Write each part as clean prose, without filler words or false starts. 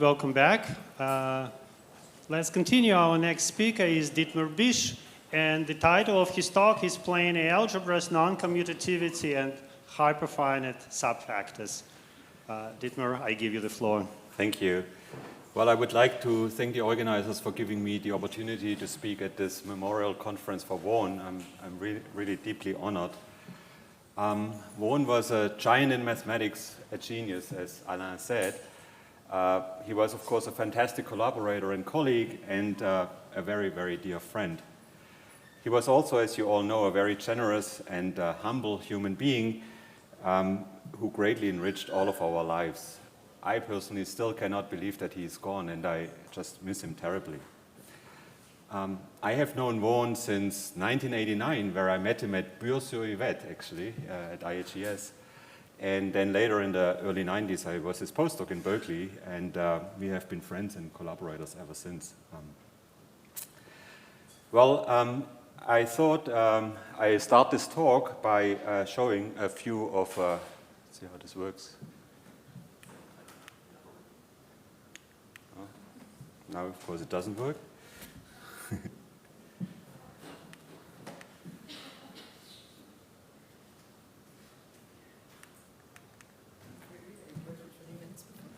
welcome back. Let's continue. Our next speaker is D.Bisch, and the title of his talk is Planar Algebras, Non-Commutativity, and Hyperfinite Subfactors. Dietmar, I give you the floor. Thank you. Well, I would like to thank the organizers for giving me the opportunity to speak at this memorial conference for Vaughan. I'm really deeply honored. Vaughan was a giant in mathematics, a genius, as Alain said. He was, of course, a fantastic collaborator and colleague, and a very, very dear friend. He was also, as you all know, a very generous and humble human being who greatly enriched all of our lives. I personally still cannot believe that he is gone, and I just miss him terribly. I have known Vaughan since 1989, where I met him at Bure-sur-Yvette, actually, at IHES. And then later in the early 90s, I was his postdoc in Berkeley, and we have been friends and collaborators ever since. I thought I start this talk by showing a few of, let's see how this works. Now, of course, it doesn't work.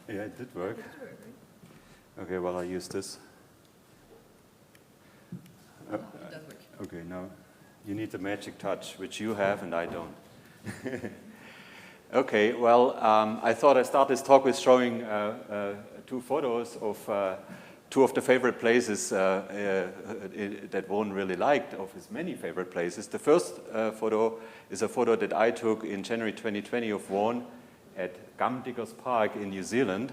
Yeah, it did work. Okay, well, I use this. It does work. Okay, now you need the magic touch, which you have and I don't. Okay, well, I thought I'd start this talk with showing two photos of two of the favorite places that Vaughan really liked, of his many favorite places. The first photo is a photo that I took in January 2020 of Vaughan at Gumdiggers Park in New Zealand.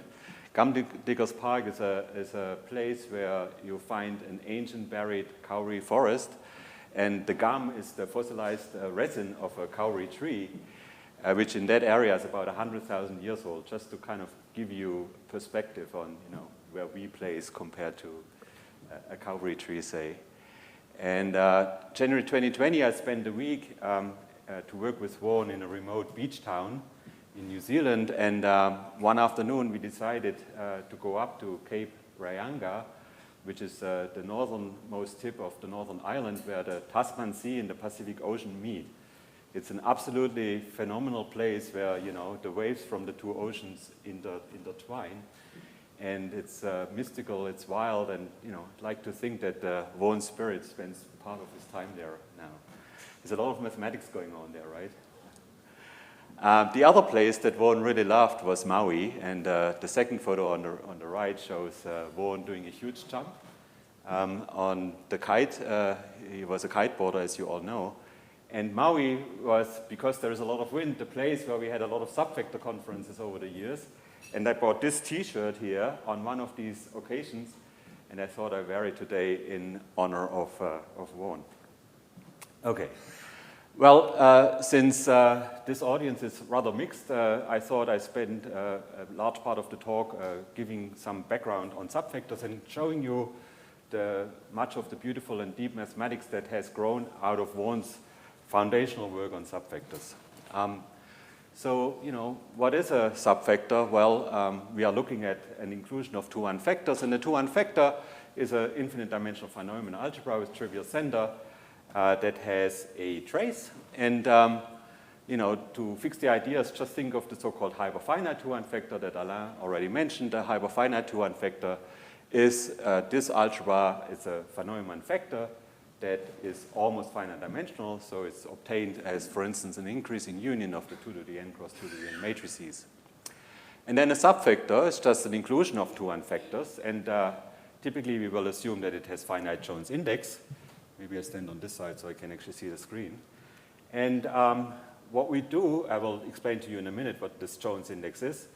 Gumdiggers Park is a place where you find an ancient buried kauri forest, and the gum is the fossilized resin of a kauri tree, which in that area is about 100,000 years old, just to kind of give you perspective on, where we place compared to a kauri tree, say. And January 2020, I spent a week to work with Vaughan in a remote beach town in New Zealand, and one afternoon we decided to go up to Cape Rayanga, which is the northernmost tip of the northern island where the Tasman Sea and the Pacific Ocean meet. It's an absolutely phenomenal place where, the waves from the two oceans intertwine. And it's mystical, it's wild, and I'd like to think that Vaughan's spirit spends part of his time there now. There's a lot of mathematics going on there, right? The other place that Vaughan really loved was Maui, and the second photo on the right shows Vaughan doing a huge jump on the kite. He was a kiteboarder, as you all know. And Maui was, because there is a lot of wind, the place where we had a lot of Subfactor conferences over the years. And I bought this T-shirt here on one of these occasions, and I thought I'd wear it today in honor of Vaughan. Okay. Well, since this audience is rather mixed, I thought I'd spend a large part of the talk giving some background on subfactors and showing you much of the beautiful and deep mathematics that has grown out of Vaughan's foundational work on subfactors. So, what is a subfactor? Well, we are looking at an inclusion of two unfactors, and the two unfactor is an infinite dimensional phenomenon algebra with trivial center that has a trace. And, to fix the ideas, just think of the so-called hyperfinite two unfactor that Alain already mentioned. The hyperfinite two unfactor is this algebra. It's a phenomenon factor that is almost finite dimensional, so it's obtained as, for instance, an increasing union of the 2 to the n cross 2 to the n matrices. And then a subfactor is just an inclusion of two unfactors, and typically we will assume that it has finite Jones index. Maybe I stand on this side so I can actually see the screen. And what we do, I will explain to you in a minute what this Jones index is.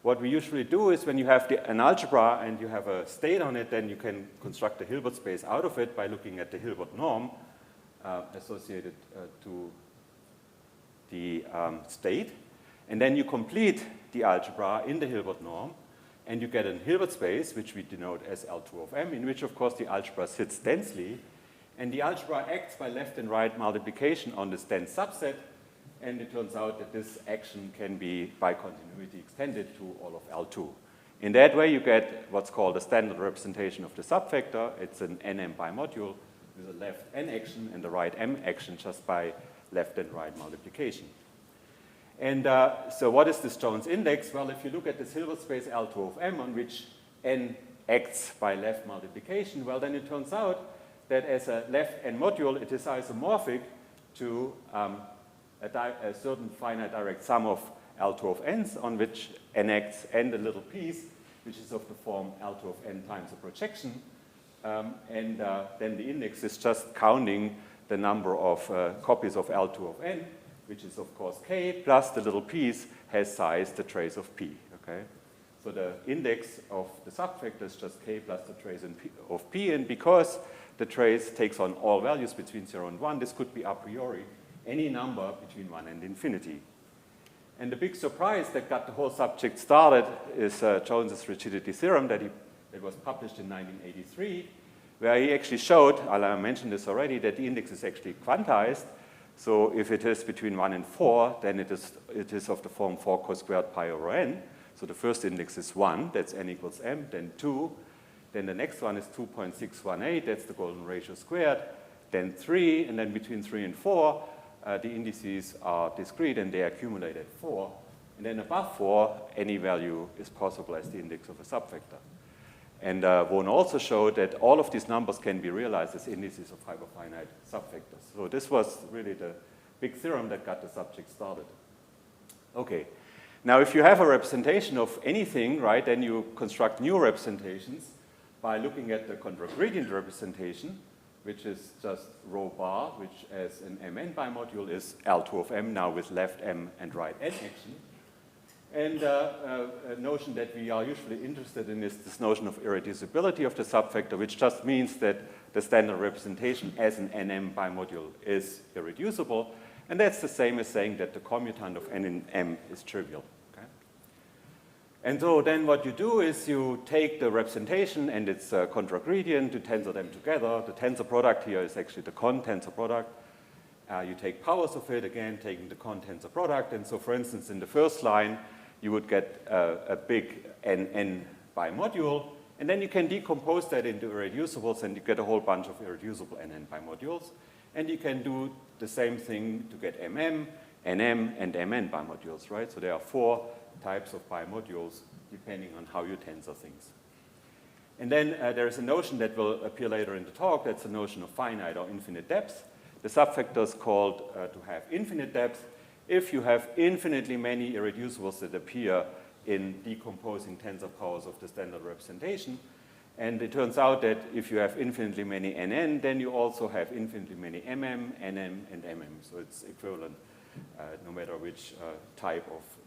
What we usually do is when you have an algebra and you have a state on it, then you can construct a Hilbert space out of it by looking at the Hilbert norm associated to the state. And then you complete the algebra in the Hilbert norm, and you get a Hilbert space, which we denote as L2 of M, in which, of course, the algebra sits densely. And the algebra acts by left and right multiplication on this dense subset. And it turns out that this action can be by continuity extended to all of L2. In that way, you get what's called a standard representation of the subfactor. It's an nm bimodule with a left n action and the right m action just by left and right multiplication. And so what is this Jones index? Well, if you look at this Hilbert space L2 of m on which n acts by left multiplication, well, then it turns out that as a left n module, it is isomorphic to a certain finite direct sum of L2 of n's on which n acts and a little piece, which is of the form L2 of n times a projection. Then the index is just counting the number of copies of L2 of n, which is of course k, plus the little piece has size the trace of p, okay? So the index of the subfactor is just k plus the trace of p, and because the trace takes on all values between 0 and 1, this could be a priori any number between 1 and infinity. And the big surprise that got the whole subject started is Jones's rigidity theorem that was published in 1983, where he actually showed, I mentioned this already, that the index is actually quantized. So if it is between 1 and 4, then it is of the form 4 cos squared pi over n. So the first index is 1, that's n equals m, then 2. Then the next one is 2.618, that's the golden ratio squared. Then 3, and then between 3 and 4, the indices are discrete and they accumulate at 4. And then above 4, any value is possible as the index of a subfactor. And Vaughan also showed that all of these numbers can be realized as indices of hyperfinite subfactors. So this was really the big theorem that got the subject started. Okay. Now, if you have a representation of anything, right, then you construct new representations by looking at the contragradient representation, which is just rho bar, which as an mn bimodule is L2 of m, now with left m and right n action. And a notion that we are usually interested in is this notion of irreducibility of the subfactor, which just means that the standard representation as an nm bimodule is irreducible. And that's the same as saying that the commutant of n in m is trivial. Okay? And so then what you do is you take the representation and its contragradient, you tensor them together. The tensor product here is actually the con-tensor product. You take powers of it, again, taking the con-tensor product. And so, for instance, in the first line, you would get a big n bimodule, and then you can decompose that into irreducibles, and you get a whole bunch of irreducible nn bimodules. And you can do the same thing to get nm, and mn bimodules, right? So there are 4 types of bimodules depending on how you tensor things. And then there is a notion that will appear later in the talk. That's the notion of finite or infinite depth. The subfactor is called to have infinite depth if you have infinitely many irreducibles that appear in decomposing tensor powers of the standard representation. And it turns out that if you have infinitely many nn, then you also have infinitely many nm, and mm. So it's equivalent no matter which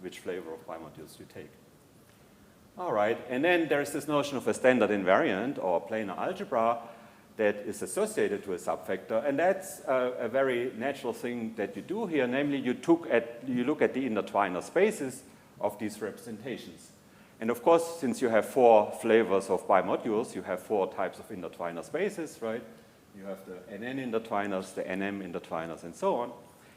which flavor of bimodules you take. All right, and then there's this notion of a standard invariant or planar algebra that is associated to a subfactor, and that's a very natural thing that you do here. Namely, you look at the intertwiner spaces of these representations. And of course, since you have 4 flavors of bimodules, you have 4 types of intertwiner spaces, right? You have the nn intertwiners, the nm intertwiners, and so on.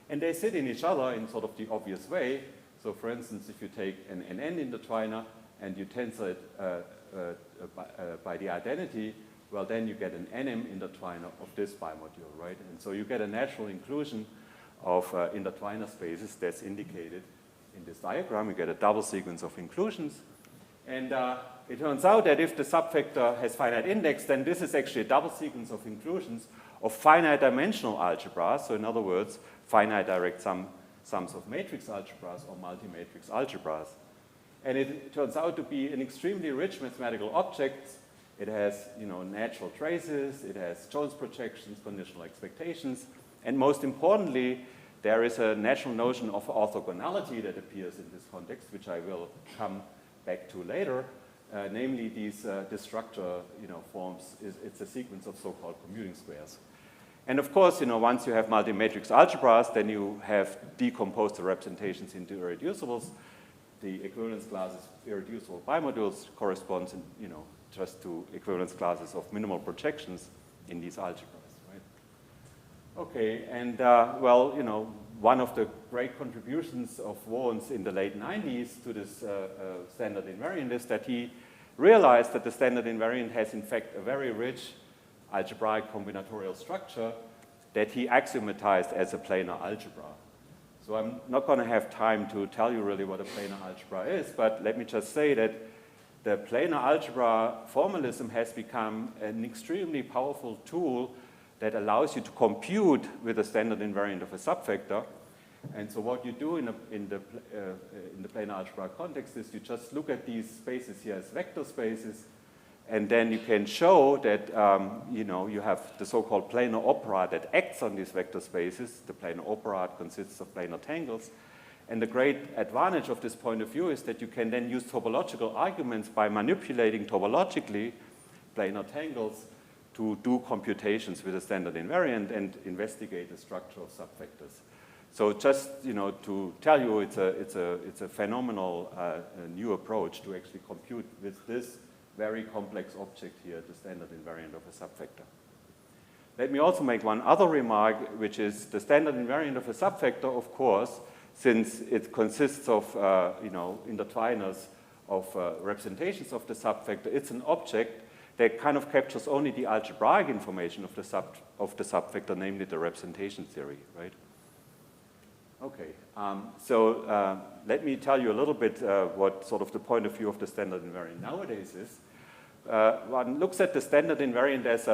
And they sit in each other in sort of the obvious way. So for instance, if you take an nn intertwiner and you tensor it by the identity, well, then you get an nm intertwiner of this bimodule, right? And so you get a natural inclusion of intertwiner spaces that's indicated in this diagram. You get a double sequence of inclusions. And it turns out that if the subfactor has finite index, then this is actually a double sequence of inclusions of finite dimensional algebras. So in other words, finite direct sums of matrix algebras or multi-matrix algebras. And it turns out to be an extremely rich mathematical object. It has, natural traces, it has Jones projections, conditional expectations, and most importantly, there is a natural notion of orthogonality that appears in this context, which I will come back to later. Namely, this structure, forms, it's a sequence of so-called commuting squares. And of course, once you have multi-matrix algebras, then you have decomposed the representations into irreducibles. The equivalence classes irreducible bimodules corresponds, just to equivalence classes of minimal projections in these algebras, right? Okay, and one of the great contributions of Vaughan's in the late 90s to this standard invariant is that he realized that the standard invariant has in fact a very rich algebraic combinatorial structure that he axiomatized as a planar algebra. So I'm not going to have time to tell you really what a planar algebra is, but let me just say that the planar algebra formalism has become an extremely powerful tool that allows you to compute with the standard invariant of a subfactor. And so what you do in the planar algebra context is you just look at these spaces here as vector spaces, and then you can show that you have the so-called planar operad that acts on these vector spaces. The planar operad consists of planar tangles. And the great advantage of this point of view is that you can then use topological arguments by manipulating topologically planar tangles to do computations with a standard invariant and investigate the structure of subfactors. So just to tell you, it's a phenomenal new approach to actually compute with this very complex object here, the standard invariant of a subfactor. Let me also make one other remark, which is the standard invariant of a subfactor, of course, since it consists of intertwiners of representations of the subfactor, it's an object that kind of captures only the algebraic information of the subfactor, namely the representation theory, right? Okay, so let me tell you a little bit what sort of the point of view of the standard invariant nowadays is. One looks at the standard invariant as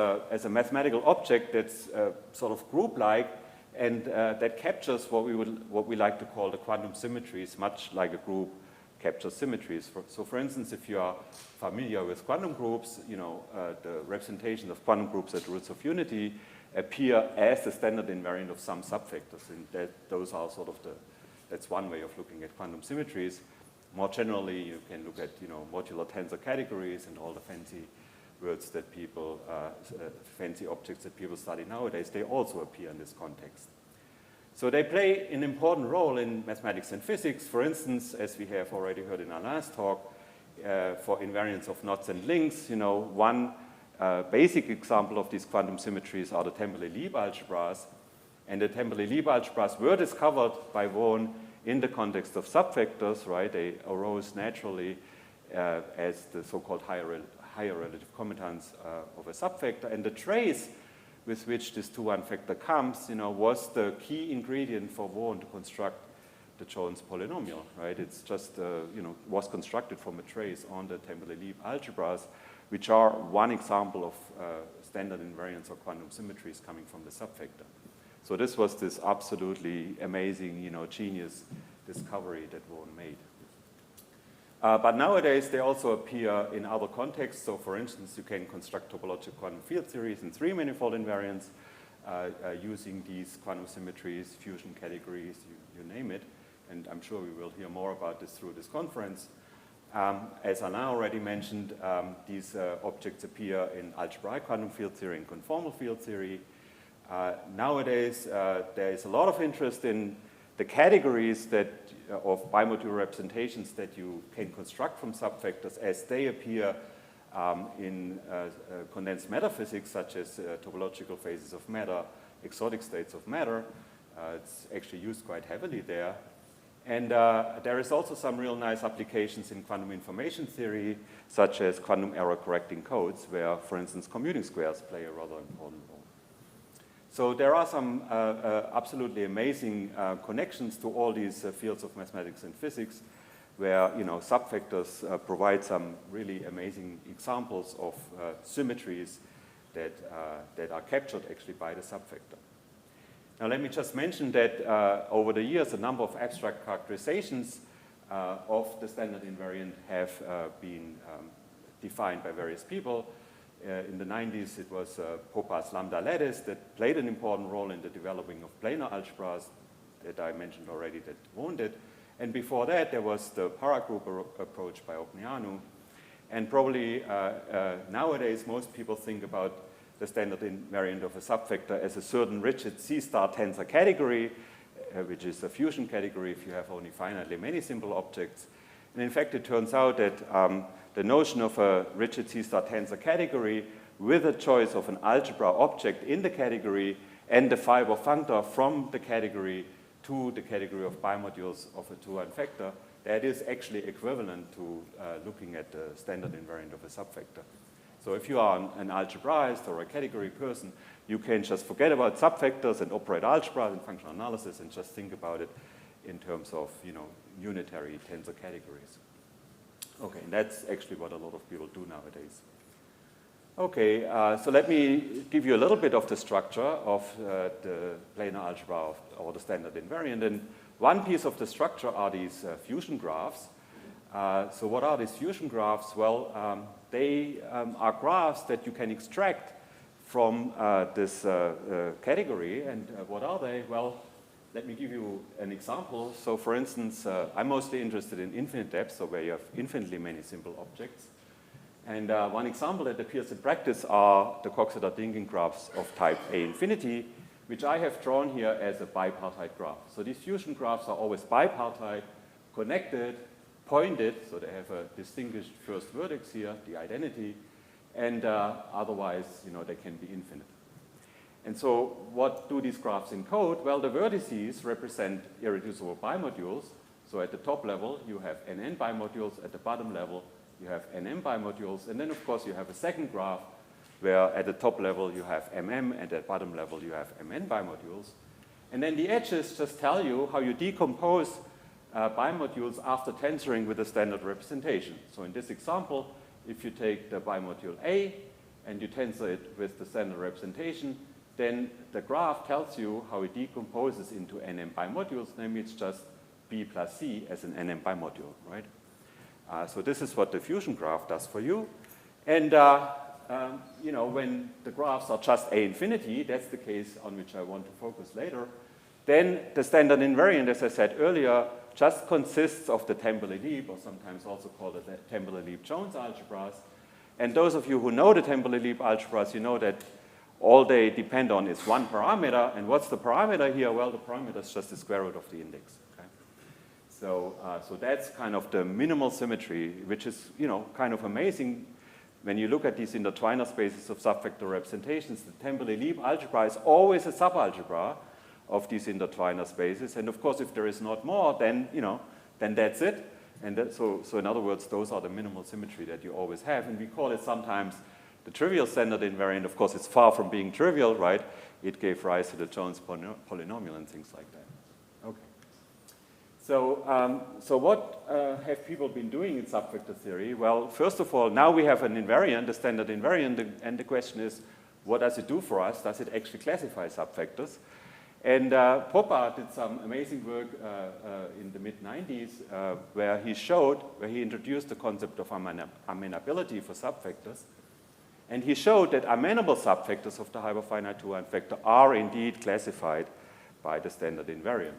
a mathematical object that's sort of group-like and that captures what we like to call the quantum symmetries, much like a group captures symmetries. So for instance, if you are familiar with quantum groups, the representation of quantum groups at roots of unity appear as the standard invariant of some subfactors, and those are sort of that's one way of looking at quantum symmetries. More generally, you can look at modular tensor categories and all the fancy words that people, fancy objects that people study nowadays. They also appear in this context. So they play an important role in mathematics and physics. For instance, as we have already heard in our last talk, for invariance of knots and links, one basic example of these quantum symmetries are the Temperley-Lieb algebras. And the Temperley-Lieb algebras were discovered by Vaughan in the context of subfactors, right? They arose naturally as the so-called higher relative commutants of a subfactor. And the trace with which this 2-1 factor comes, was the key ingredient for Vaughan to construct the Jones polynomial, right? It's just, was constructed from a trace on the Temperley-Lieb algebras, which are one example of standard invariants or quantum symmetries coming from the subfactor. So this was this absolutely amazing, genius discovery that Vaughan made. But nowadays, they also appear in other contexts. So for instance, you can construct topological quantum field theories in 3-manifold invariants using these quantum symmetries, fusion categories, you name it. And I'm sure we will hear more about this through this conference. As Alain already mentioned, these objects appear in algebraic quantum field theory and conformal field theory. Nowadays, there is a lot of interest in the categories of bimodular representations that you can construct from subfactors as they appear in condensed matter physics, such as topological phases of matter, exotic states of matter. It's actually used quite heavily there. And there is also some real nice applications in quantum information theory, such as quantum error correcting codes, where, for instance, commuting squares play a rather important role. So there are some absolutely amazing connections to all these fields of mathematics and physics, where subfactors provide some really amazing examples of symmetries that are captured actually by the subfactor. Now let me just mention that over the years, a number of abstract characterizations of the standard invariant have been defined by various people. In the 90s, it was Popper's lambda lattice that played an important role in the developing of planar algebras that I mentioned already that Vaughan did. And before that, there was the paragroup approach by Ogneanu. And probably nowadays, most people think about the standard invariant of a subfactor as a certain rigid C-star tensor category, which is a fusion category if you have only finitely many simple objects. And in fact, it turns out that the notion of a rigid C-star tensor category with a choice of an algebra object in the category and the fiber functor from the category to the category of bimodules of a 2-1 factor that is actually equivalent to looking at the standard invariant of a subfactor. So if you are an algebraist or a category person, you can just forget about subfactors and operate algebra and functional analysis and just think about it in terms of, unitary tensor categories. Okay, and that's actually what a lot of people do nowadays. Okay, so let me give you a little bit of the structure of the planar algebra or the standard invariant. And one piece of the structure are these fusion graphs. So what are these fusion graphs? Well, they are graphs that you can extract from this category. And what are they? Well, let me give you an example. So for instance, I'm mostly interested in infinite depth, so where you have infinitely many simple objects. And one example that appears in practice are the Coxeter-Dingin graphs of type A infinity, which I have drawn here as a bipartite graph. So these fusion graphs are always bipartite, connected, pointed, so they have a distinguished first vertex here, the identity, and otherwise, they can be infinite. And so what do these graphs encode? Well, the vertices represent irreducible bimodules. So at the top level, you have nn bimodules. At the bottom level, you have nm bimodules. And then, of course, you have a second graph where at the top level, you have mm, and at the bottom level, you have mn bimodules. And then the edges just tell you how you decompose bimodules after tensoring with a standard representation. So in this example, if you take the bimodule A and you tensor it with the standard representation, then the graph tells you how it decomposes into nm bimodules, namely it's just B plus C as an nm bimodule, right? So this is what the fusion graph does for you. And when the graphs are just A infinity, that's the case on which I want to focus later, then the standard invariant, as I said earlier, just consists of the Temperley-Lieb, or sometimes also called the Temperley-Lieb-Jones algebras. And those of you who know the Temperley-Lieb algebras, you know that all they depend on is one parameter. And what's the parameter here? Well, the parameter is just the square root of the index. Okay? So that's kind of the minimal symmetry, which is, kind of amazing. When you look at these intertwiner spaces of subfactor representations, the Temperley-Lieb algebra is always a subalgebra of these intertwiner spaces. And of course, if there is not more, then, then that's it. And so in other words, those are the minimal symmetry that you always have. And we call it sometimes the trivial standard invariant. Of course, it's far from being trivial, right? It gave rise to the Jones polynomial and things like that. Okay. So what have people been doing in subfactor theory? Well, first of all, now we have an invariant, a standard invariant, and the question is, what does it do for us? Does it actually classify subfactors? And Popper did some amazing work in the mid-90s where he introduced the concept of amenability for subfactors. And he showed that amenable subfactors of the hyperfinite two-line vector are indeed classified by the standard invariant.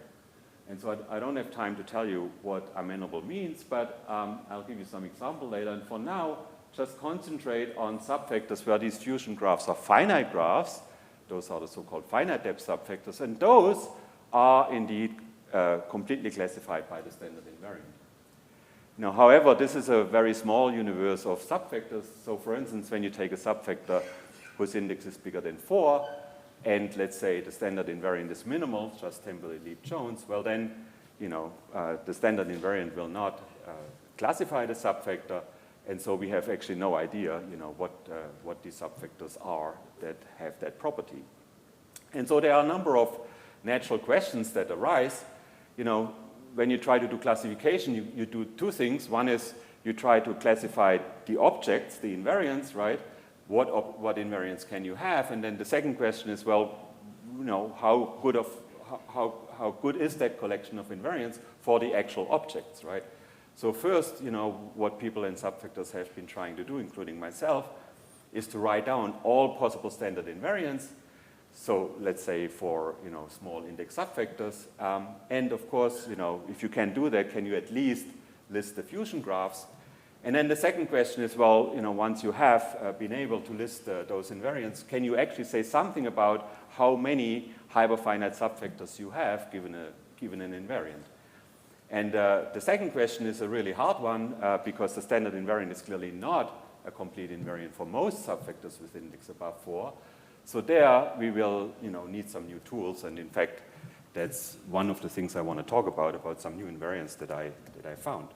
And so I don't have time to tell you what amenable means, but I'll give you some example later. And for now, just concentrate on subfactors where these fusion graphs are finite graphs. Those are the so-called finite depth subfactors. And those are indeed completely classified by the standard invariant. Now, however, this is a very small universe of subfactors. So for instance, when you take a subfactor whose index is bigger than 4, and let's say the standard invariant is minimal, just Temperley-Lieb-Jones, well then, the standard invariant will not classify the subfactor, and so we have actually no idea, what these subfactors are that have that property. And so there are a number of natural questions that arise. When you try to do classification, you do two things. One is you try to classify the objects, the invariants, right? What invariants can you have? And then the second question is, well, how good is that collection of invariants for the actual objects, right? So first, what people in subfactors have been trying to do, including myself, is to write down all possible standard invariants. So let's say for small index subfactors, and of course, if you can do that, can you at least list the fusion graphs? And then the second question is, well, once you have been able to list those invariants, can you actually say something about how many hyperfinite subfactors you have given an invariant? And the second question is a really hard one because the standard invariant is clearly not a complete invariant for most subfactors with index above 4. So there we will need some new tools, and in fact that's one of the things I want to talk about some new invariants that I I found.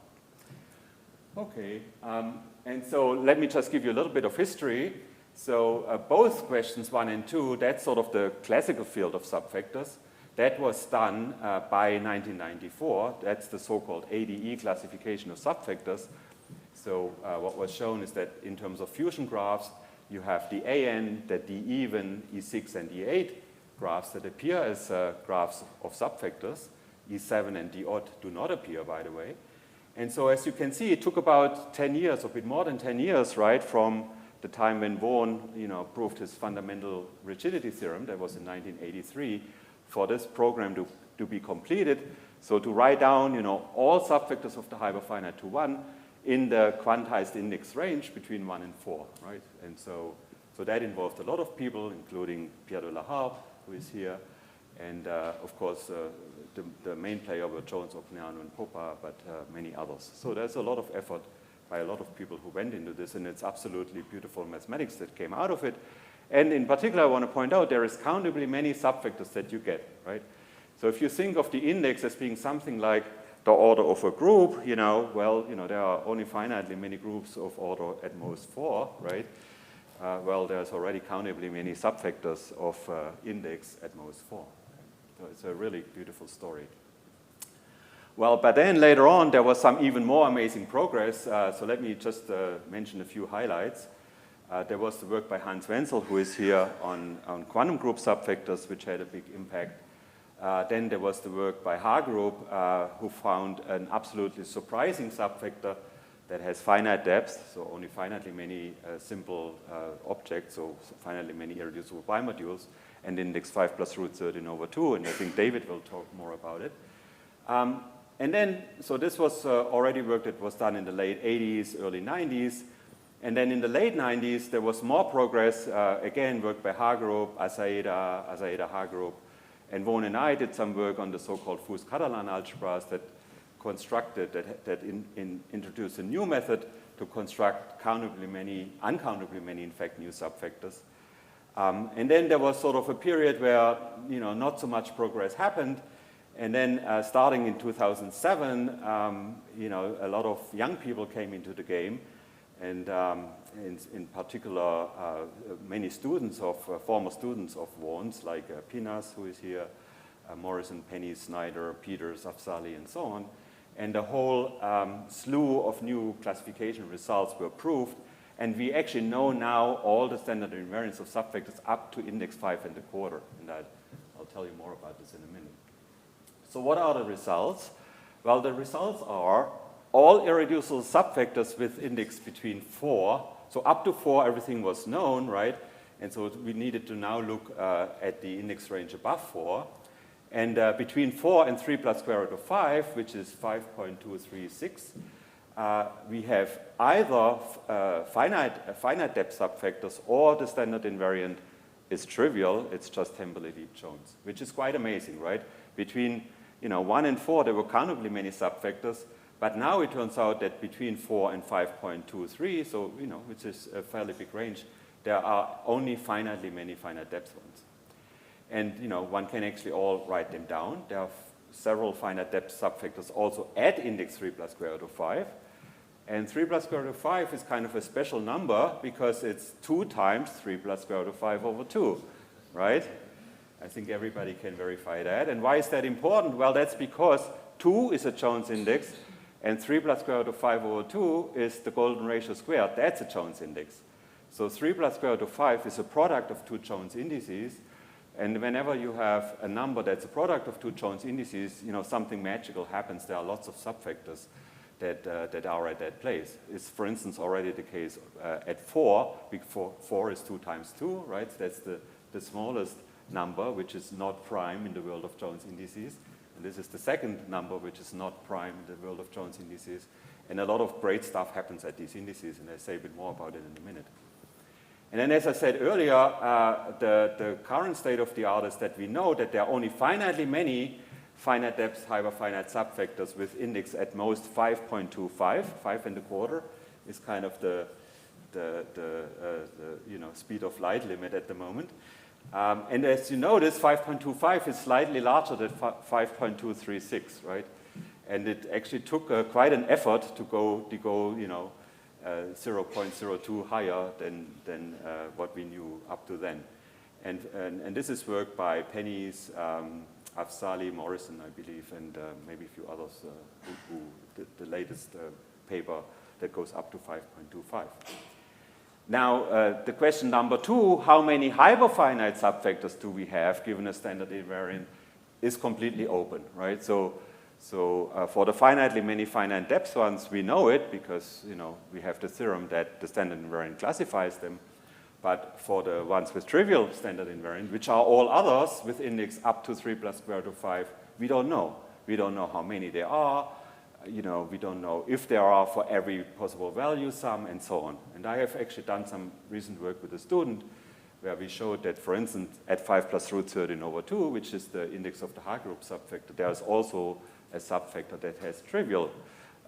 Okay, and so let me just give you a little bit of history. So both questions 1 and 2, that's sort of the classical field of subfactors. That was done by 1994. That's the so-called Ade Classification of Sub-Factors. So what was shown is that in terms of fusion graphs, you have the AN, the D even, E6 and E8 graphs that appear as graphs of subfactors. E7 and D odd do not appear, by the way. And so as you can see, it took about 10 years, or a bit more than 10 years, right, from the time when Vaughan, proved his fundamental rigidity theorem, that was in 1983, for this program to be completed. So to write down, all subfactors of the hyperfinite to 1 in the quantized index range between 1 and 4, right? And so that involved a lot of people, including Pierre de la Harpe, who is here, and of course, the main player were Jones, Ogniano, and Popper, but many others. So there's a lot of effort by a lot of people who went into this, and it's absolutely beautiful mathematics that came out of it. And in particular, I want to point out there is countably many subfactors that you get, right? So if you think of the index as being something like the order of a group, there are only finitely many groups of order at most 4, right? There's already countably many subfactors of index at most 4. So it's a really beautiful story. Well, but then later on, there was some even more amazing progress. So let me just mention a few highlights. There was the work by Hans Wenzel, who is here, on quantum group subfactors, which had a big impact. Then there was the work by Hagerup, who found an absolutely surprising subfactor that has finite depth, so only finitely many simple objects, so finitely many irreducible bimodules, and index 5 plus root 13 over 2, and I think David will talk more about it. And then, so this was already work that was done in the late 80s, early 90s, and then in the late 90s, there was more progress, again, work by Hagerup, Azaeda Hagerup, and Vaughan and I did some work on the so-called Fuchs-Catalan algebras that constructed, that introduced a new method to construct uncountably many, in fact, new subfactors. And then there was sort of a period where, not so much progress happened. And then starting in 2007, a lot of young people came into the game. And in particular, many students former students of Vaughan's, like Pinas, who is here, Morrison, Penny, Snyder, Peters, Afzali, and so on. And a whole slew of new classification results were proved. And we actually know now all the standard invariants of subfactors up to index 5 and a quarter. And I'll tell you more about this in a minute. So what are the results? Well, the results are all irreducible subfactors with index between 4. So up to 4, everything was known, right? And so we needed to now look at the index range above 4. And between 4 and 3 plus square root of 5, which is 5.236, we have either finite depth subfactors, or the standard invariant is trivial. It's just Hempel-Edip-Jones, which is quite amazing, right? Between 1 and 4, there were countably many subfactors. But now it turns out that between 4 and 5.23, so, which is a fairly big range, there are only finitely many finite depth ones. And, one can actually all write them down. There are several finite depth subfactors also at index 3 plus square root of 5. And 3 plus square root of 5 is kind of a special number because it's 2 times 3 plus square root of 5 over 2, right? I think everybody can verify that. And why is that important? Well, that's because 2 is a Jones index, and 3 plus square root of 5 over 2 is the golden ratio squared. That's a Jones index. So 3 plus square root of 5 is a product of 2 Jones indices. And whenever you have a number that's a product of 2 Jones indices, something magical happens. There are lots of subfactors that are at that place. It's, for instance, already the case at 4. 4 is 2 times 2, right? That's the smallest number, which is not prime in the world of Jones indices. And this is the second number, which is not prime in the world of Jones indices. And a lot of great stuff happens at these indices, and I'll say a bit more about it in a minute. And then, as I said earlier, the current state of the art is that we know that there are only finitely many finite depth hyperfinite subfactors with index at most 5.25. 5 and a quarter is kind of the speed of light limit at the moment. And as you notice, 5.25 is slightly larger than 5.236, right? And it actually took quite an effort to go 0.02 higher than what we knew up to then. And this is work by Pennies, Afzali, Morrison, I believe, and maybe a few others who did the latest paper that goes up to 5.25. Now, the question number 2, how many hyperfinite subfactors do we have given a standard invariant, is completely open, right? So for the finitely many finite depth ones, we know it because we have the theorem that the standard invariant classifies them. But for the ones with trivial standard invariant, which are all others with index up to 3 plus square root of 5, we don't know. We don't know how many there are. We don't know if there are for every possible value sum, and so on. And I have actually done some recent work with a student where we showed that, for instance, at 5 plus root 13 over 2, which is the index of the H group subfactor, there is also a subfactor that has trivial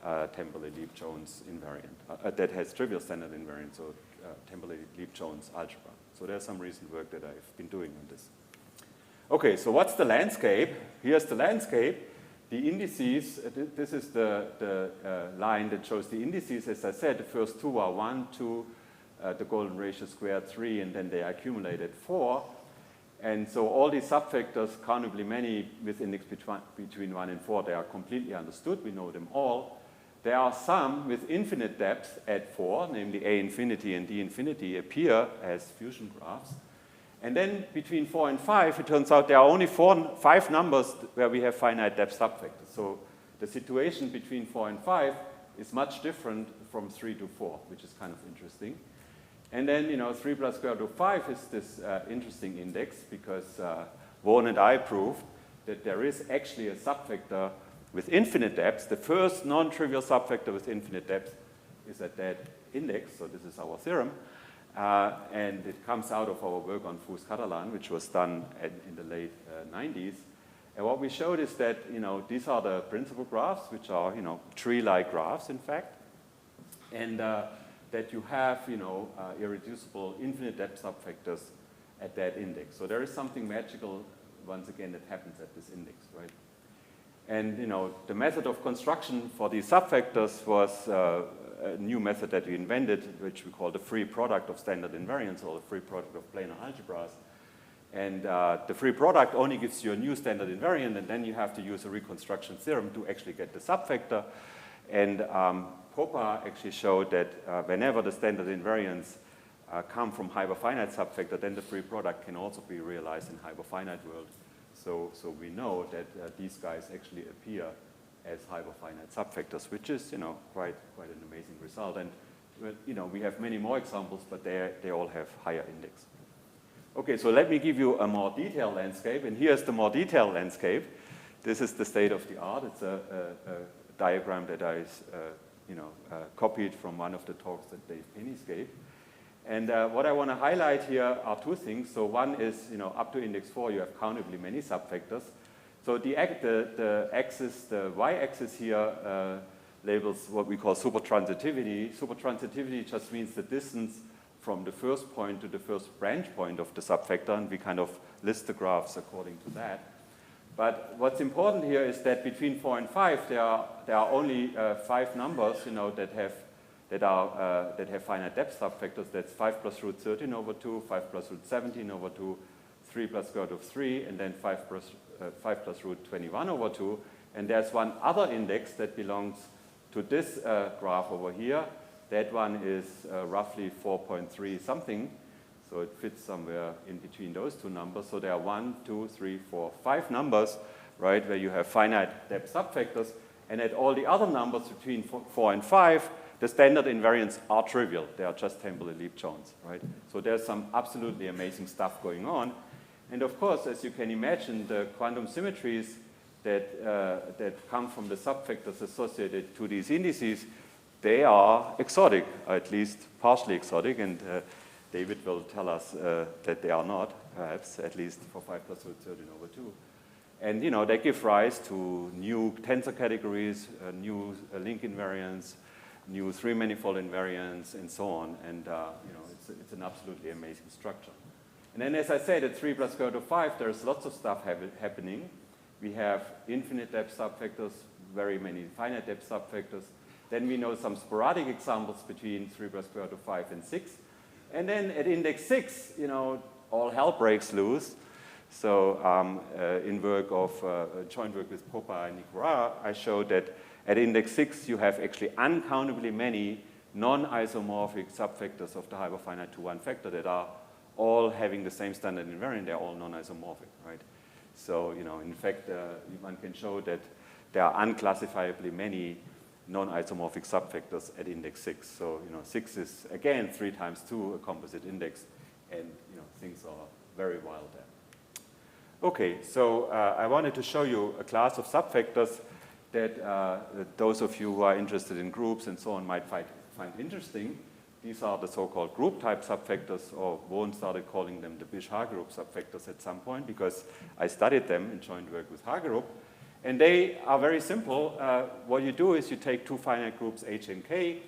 Temperley-Leib-Jones invariant, that has trivial standard invariant, so Temperley-Leib-Jones algebra. So there's some recent work that I've been doing on this. Okay, so what's the landscape? Here's the landscape. The indices, this is the line that shows the indices. As I said, the first 2 are 1, 2, the golden ratio squared 3, and then they accumulated 4. And so all these subfactors, countably many with index between 1 and 4, they are completely understood. We know them all. There are some with infinite depth at 4, namely A infinity and D infinity, appear as fusion graphs. And then between 4 and 5, it turns out there are only 5 numbers where we have finite depth subfactors. So the situation between 4 and 5 is much different from 3 to 4, which is kind of interesting. And then, 3 plus square root of 5 is this interesting index because Vaughan and I proved that there is actually a subfactor with infinite depth. The first non-trivial subfactor with infinite depth is at that index, so this is our theorem. And it comes out of our work on Fuchs-Catalan, which was done in the late 90s. And what we showed is that, these are the principal graphs, which are, tree-like graphs, in fact. And that you have, irreducible infinite depth subfactors at that index. So there is something magical, once again, that happens at this index, right? And, the method of construction for these subfactors was a new method that we invented, which we call the free product of standard invariants, or the free product of planar algebras. And the free product only gives you a new standard invariant, and then you have to use a reconstruction theorem to actually get the subfactor. And Popa actually showed that whenever the standard invariants come from hyperfinite subfactor, then the free product can also be realized in hyperfinite world. So we know that these guys actually appear as hyperfinite subfactors, which is, quite an amazing result. And, we have many more examples, but they all have higher index. Okay, so let me give you a more detailed landscape. And here's the more detailed landscape. This is the state of the art. It's a diagram that I copied from one of the talks that Dave Pennies gave. And what I want to highlight here are 2 things. So one is, up to index 4, you have countably many subfactors. So the axis, the y-axis here labels what we call supertransitivity. Supertransitivity just means the distance from the first point to the first branch point of the subfactor, and we kind of list the graphs according to that. But what's important here is that between 4 and 5, there are only 5 numbers, that have finite depth subfactors. That's 5 plus root 13 over 2, 5 plus root 17 over 2, 3 plus square root of 3, and then 5 plus root 21 over 2. And there's one other index that belongs to this graph over here. That one is roughly 4.3 something. So it fits somewhere in between those 2 numbers. So there are 1, 2, 3, 4, 5 numbers, right, where you have finite depth subfactors. And at all the other numbers between 4 and 5, the standard invariants are trivial. They are just Temperley-Leib-Jones, right? So there's some absolutely amazing stuff going on. And of course, as you can imagine, the quantum symmetries that come from the subfactors associated to these indices, they are exotic, or at least partially exotic. And David will tell us that they are not, perhaps, at least for 5 plus root 13 over 2. And, they give rise to new tensor categories, new link invariants, new 3-manifold invariants, and so on. And, it's an absolutely amazing structure. And then, as I said, at 3 plus square root of 5, there's lots of stuff happening. We have infinite depth subfactors very many finite depth subfactors. Then we know some sporadic examples between 3 plus square root of 5 and 6. And then at index 6, all hell breaks loose. So in work of joint work with Popper and Nicoara, I showed that at index 6, you have actually uncountably many non-isomorphic subfactors of the hyperfinite 2-1 factor that are all having the same standard invariant. They're all non-isomorphic, right? So, in fact, one can show that there are unclassifiably many non-isomorphic subfactors at index 6. So, 6 is, again, 3 times 2, a composite index, and, things are very wild there. Okay, so I wanted to show you a class of subfactors that those of you who are interested in groups and so on might find interesting. These are the so-called group-type subfactors, or Vaughan started calling them the Bisch-Hagerup subfactors at some point, because I studied them in joint work with Hagerup. And they are very simple. What you do is you take two finite groups H and K,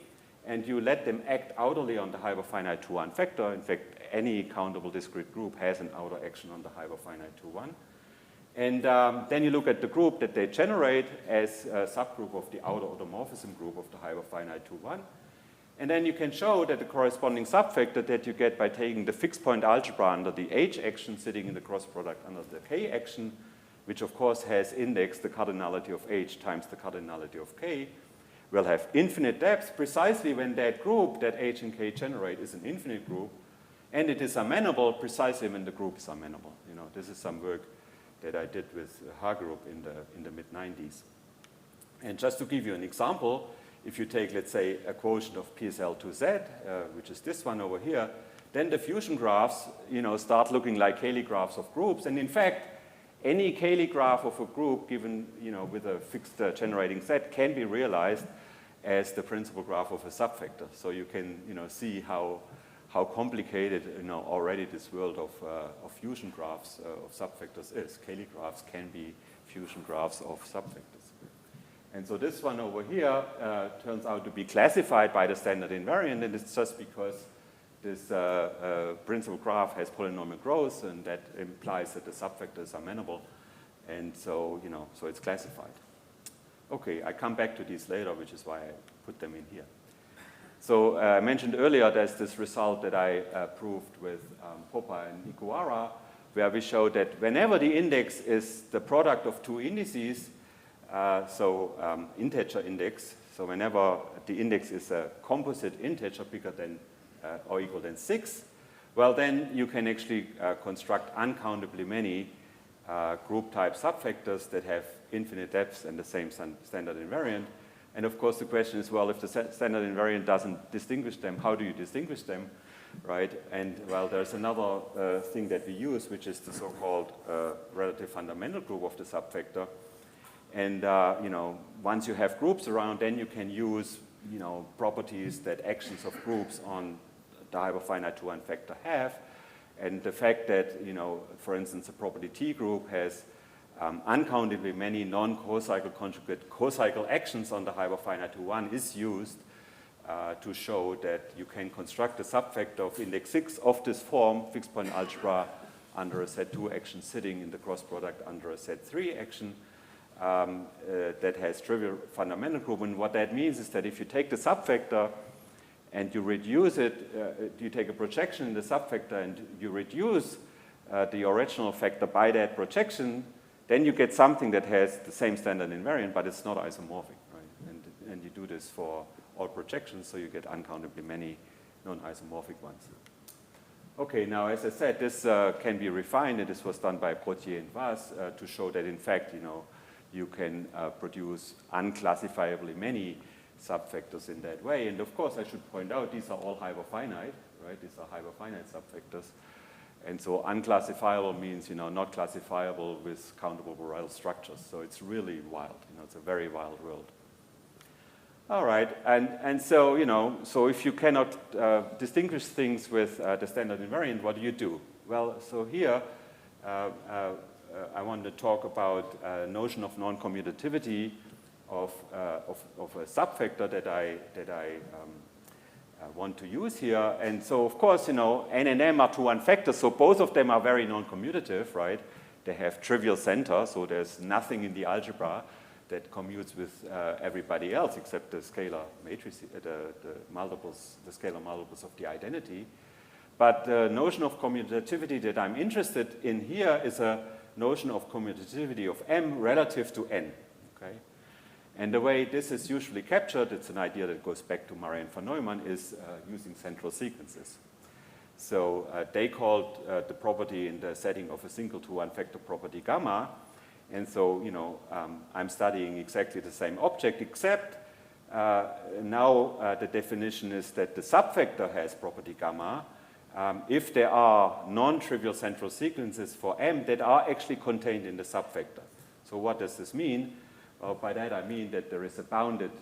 and you let them act outerly on the hyperfinite 2-1 factor. In fact, any countable discrete group has an outer action on the hyperfinite 2-1. And then you look at the group that they generate as a subgroup of the outer automorphism group of the hyperfinite 2-1. And then you can show that the corresponding subfactor that you get by taking the fixed point algebra under the H action sitting in the cross product under the K action, which of course has indexed the cardinality of H times the cardinality of K, will have infinite depth precisely when that group that H and K generate is an infinite group, and it is amenable precisely when the group is amenable. This is some work that I did with Hagerup in the mid-90s. And just to give you an example, if you take, let's say, a quotient of PSL2Z, which is this one over here, then the fusion graphs, start looking like Cayley graphs of groups. And in fact, any Cayley graph of a group given, with a fixed generating set can be realized as the principal graph of a subfactor. So you can, see how complicated, already this world of fusion graphs of subfactors is. Cayley graphs can be fusion graphs of subfactors. And so this one over here turns out to be classified by the standard invariant, and it's just because this principal graph has polynomial growth, and that implies that the subfactors are amenable, and so, so it's classified. Okay, I come back to these later, which is why I put them in here. So I mentioned earlier there's this result that I proved with Popper and Nicoara, where we show that whenever the index is the product of two indices, integer index, so whenever the index is a composite integer bigger than or equal than 6, well, then you can actually construct uncountably many group-type subfactors that have infinite depths and the same standard invariant. And of course, the question is, well, if the standard invariant doesn't distinguish them, how do you distinguish them, right? And well, there's another thing that we use, which is the so-called relative fundamental group of the subfactor. And once you have groups around, then you can use properties that actions of groups on the hyperfinite 2-1 factor have. And the fact that, for instance, a property T group has uncountably many non-cocycle conjugate cocycle actions on the hyperfinite 2-1 is used to show that you can construct a subfactor of index 6 of this form, fixed point algebra, under a set 2 action sitting in the cross product under a set 3 action. That has trivial fundamental group, and what that means is that if you take the subfactor and you reduce it, you take a projection in the subfactor and you reduce the original factor by that projection, then you get something that has the same standard invariant, but it's not isomorphic, right? And you do this for all projections, so you get uncountably many non-isomorphic ones. Okay, now as I said, this can be refined, and this was done by Brottier and Vaz to show that in fact, you can produce unclassifiably many subfactors in that way. And of course, I should point out, these are all hyperfinite, right? These are hyperfinite subfactors. And so unclassifiable means, not classifiable with countable Borel structures. So it's really wild. It's a very wild world. All right, and so, so if you cannot distinguish things with the standard invariant, what do? Well, so here, I want to talk about a notion of non-commutativity of a subfactor that I want to use here. And so, of course, N and M are 2-1 factors, so both of them are very non-commutative, right? They have trivial center, so there's nothing in the algebra that commutes with everybody else except the scalar matrix, the scalar multiples of the identity. But the notion of commutativity that I'm interested in here is a notion of commutativity of M relative to N. Okay? And the way this is usually captured, it's an idea that goes back to Murray and von Neumann, is using central sequences. So they called the property in the setting of a single to one factor property gamma. And so, I'm studying exactly the same object, except now the definition is that the subfactor has property gamma if there are non-trivial central sequences for M that are actually contained in the subfactor. So what does this mean? Well, by that I mean that there is a bounded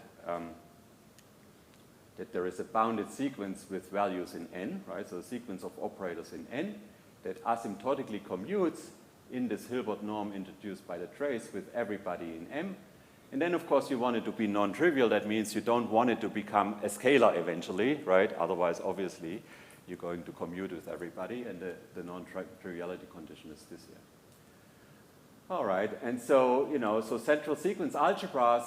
sequence with values in N, right? So a sequence of operators in N that asymptotically commutes in this Hilbert norm introduced by the trace with everybody in M. And then, of course, you want it to be non-trivial. That means you don't want it to become a scalar eventually, right? Otherwise, obviously, you're going to commute with everybody, and the non-triviality condition is this here. All right, and so, so central sequence algebras,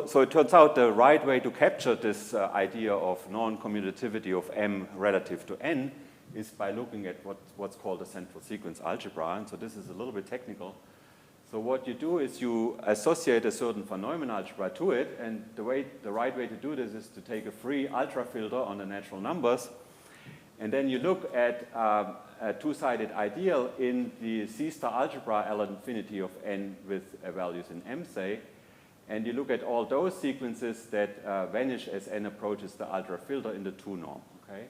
so it turns out the right way to capture this idea of non-commutativity of M relative to N is by looking at what's called a central sequence algebra. And so this is a little bit technical. So what you do is you associate a certain von Neumann algebra to it, and the right way to do this is to take a free ultrafilter on the natural numbers, and then you look at a two-sided ideal in the C-star algebra L infinity of N with values in M, say, and you look at all those sequences that vanish as N approaches the ultrafilter in the 2 norm. Okay?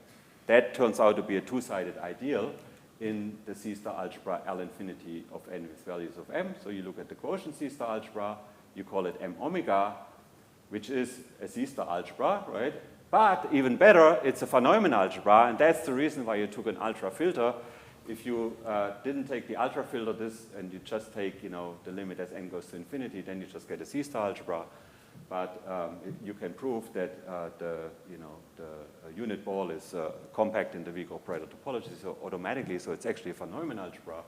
That turns out to be a two-sided ideal in the C-star algebra L infinity of N with values of M. So you look at the quotient C-star algebra, you call it M omega, which is a C-star algebra, right? But even better, it's a von Neumann algebra, and that's the reason why you took an ultrafilter. If you didn't take the ultrafilter and you just take, the limit as n goes to infinity, then you just get a C-star algebra. But you can prove that the unit ball is compact in the weak operator topology, so automatically, so it's actually a von Neumann algebra,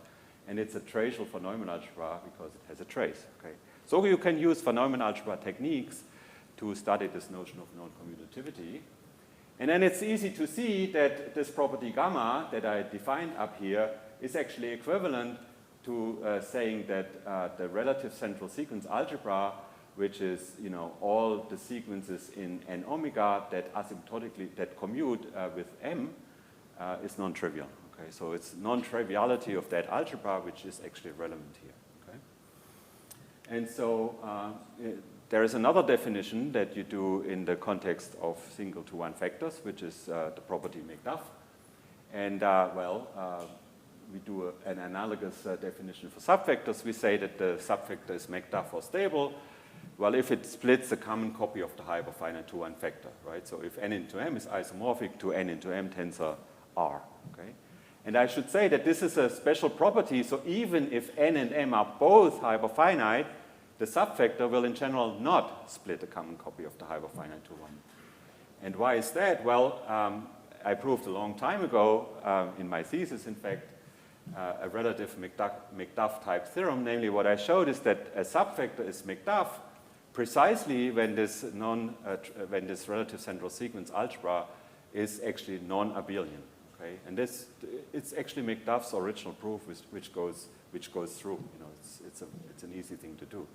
and it's a tracial von Neumann algebra because it has a trace. Okay, so you can use von Neumann algebra techniques to study this notion of non-commutativity. And then it's easy to see that this property gamma that I defined up here is actually equivalent to saying that the relative central sequence algebra, which is all the sequences in N omega that asymptotically that commute with M, is non-trivial. Okay, so it's non-triviality of that algebra which is actually relevant here. Okay, and so there is another definition that you do in the context of single to one factors, which is the property McDuff. And we do an analogous definition for subfactors. We say that the subfactor is McDuff or stable. Well, if it splits the common copy of the hyperfinite to one factor, right? So if n into m is isomorphic to n into m tensor R, okay? And I should say that this is a special property, so even if n and m are both hyperfinite, the subfactor will in general not split the common copy of the hyperfinite to one. And why is that? Well, I proved a long time ago in my thesis, in fact, a relative McDuff type theorem. Namely, what I showed is that a subfactor is McDuff precisely when this relative central sequence algebra is actually non-abelian. Okay, and it's actually McDuff's original proof, which goes through. It's an easy thing to do.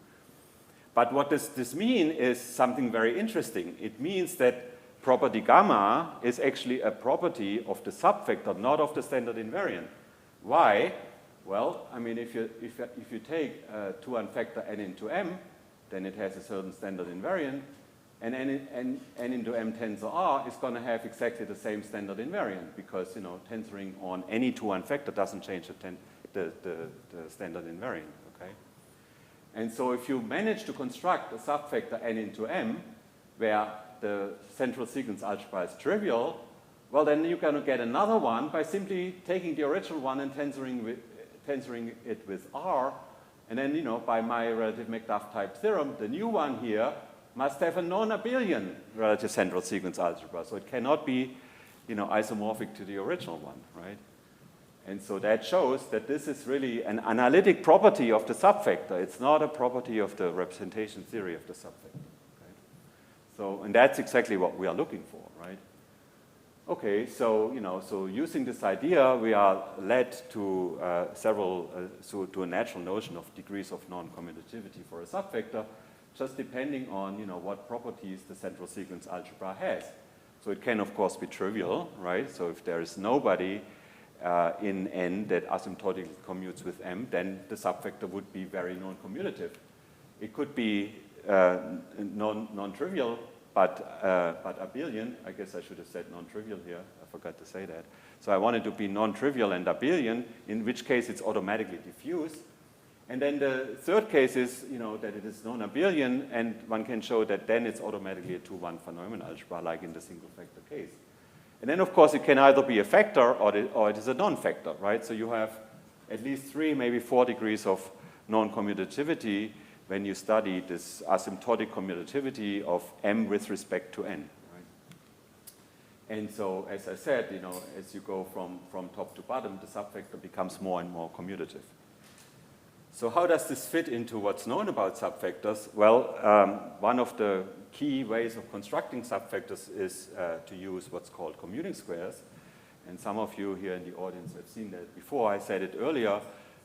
But what does this mean is something very interesting. It means that property gamma is actually a property of the subfactor, not of the standard invariant. Why? Well, I mean, if you take to one factor n into m, then it has a certain standard invariant, and n into m tensor R is going to have exactly the same standard invariant because tensoring on any to one factor doesn't change the standard invariant. Okay, and so if you manage to construct a subfactor n into m, where the central sequence algebra is trivial, well, then you're going to get another one by simply taking the original one and tensoring it with R. And then, by my relative McDuff type theorem, the new one here must have a non-abelian relative central sequence algebra. So it cannot be, isomorphic to the original one, right? And so that shows that this is really an analytic property of the subfactor. It's not a property of the representation theory of the subfactor. Right? So, and that's exactly what we are looking for, right? Okay, so, so using this idea, we are led to to a natural notion of degrees of non-commutativity for a subfactor, just depending on, what properties the central sequence algebra has. So it can, of course, be trivial, right? So if there is nobody in N that asymptotically commutes with M, then the subfactor would be very non-commutative. It could be non-trivial, but abelian. I guess I should have said non-trivial here. I forgot to say that. So I want it to be non-trivial and abelian, in which case it's automatically diffuse. And then the third case is, that it is non-abelian, and one can show that then it's automatically a 2-1 von Neumann algebra, like in the single factor case. And then, of course, it can either be a factor or it is a non-factor, right? So you have at least 3, maybe 4 degrees of non-commutativity when you study this asymptotic commutativity of M with respect to N, right? And so, as I said, as you go from top to bottom, the subfactor becomes more and more commutative. So how does this fit into what's known about subfactors? Well, one of the key ways of constructing subfactors is to use what's called commuting squares. And some of you here in the audience have seen that before. I said it earlier.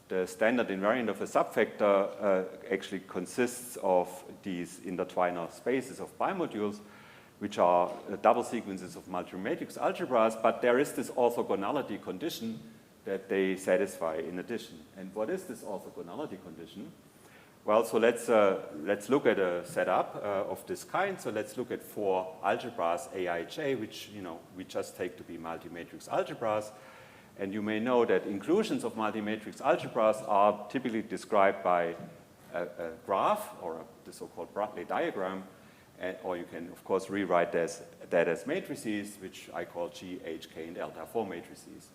The standard invariant of a subfactor actually consists of these intertwiner spaces of bimodules, which are double sequences of multi-matrix algebras, but there is this orthogonality condition that they satisfy in addition. And what is this orthogonality condition? Well, so let's look at a setup of this kind. So let's look at 4 algebras Aij, which we just take to be multi-matrix algebras. And you may know that inclusions of multi-matrix algebras are typically described by a graph or the so-called Bradley diagram, or you can of course rewrite that as matrices, which I call G, H, K, and L. There are 4 matrices.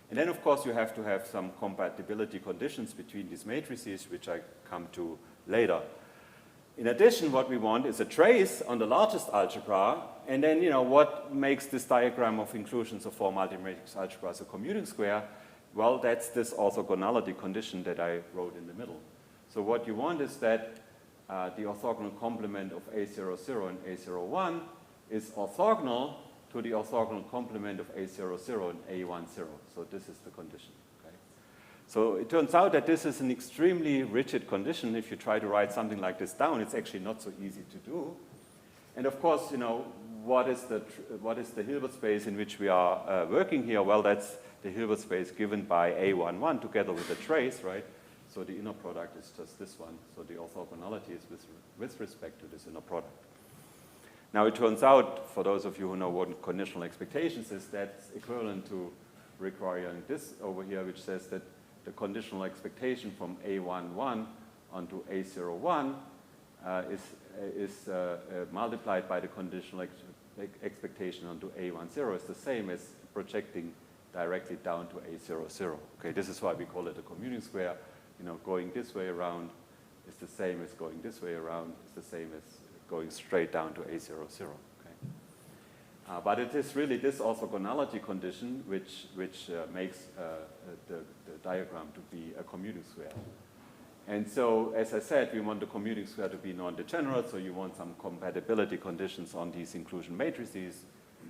And then, of course, you have to have some compatibility conditions between these matrices, which I come to later. In addition, what we want is a trace on the largest algebra, and then, what makes this diagram of inclusions of 4 multi-matrix algebras a commuting square? Well, that's this orthogonality condition that I wrote in the middle. So what you want is that the orthogonal complement of A00 and A01 is orthogonal to the orthogonal complement of A00 and A10. So this is the condition. Okay? So it turns out that this is an extremely rigid condition. If you try to write something like this down, it's actually not so easy to do. And of course, what is the Hilbert space in which we are working here? Well, that's the Hilbert space given by A11 together with a trace, right? So the inner product is just this one. So the orthogonality is with respect to this inner product. Now, it turns out, for those of you who know what conditional expectations is, that's equivalent to requiring this over here, which says that the conditional expectation from A11 onto A01 is multiplied by the conditional expectation onto A10 is the same as projecting directly down to A00. Okay, this is why we call it a commuting square. Going this way around is the same as going this way around, is the same as going straight down to A00, okay? But it is really this orthogonality condition which makes the diagram to be a commuting square. And so, as I said, we want the commuting square to be non-degenerate, so you want some compatibility conditions on these inclusion matrices,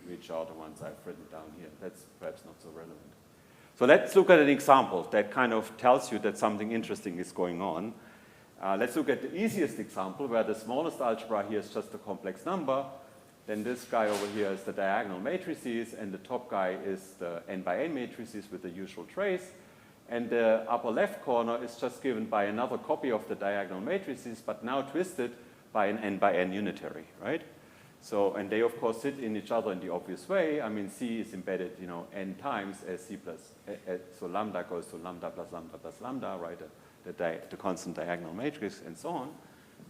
which are the ones I've written down here. That's perhaps not so relevant. So let's look at an example that kind of tells you that something interesting is going on. Let's look at the easiest example, where the smallest algebra here is just a complex number. Then this guy over here is the diagonal matrices, and the top guy is the n by n matrices with the usual trace. And the upper left corner is just given by another copy of the diagonal matrices, but now twisted by an n by n unitary, right? So, and they of course sit in each other in the obvious way. I mean, C is embedded, n times as C plus, so lambda goes to lambda plus lambda plus lambda, right? The constant diagonal matrix and so on.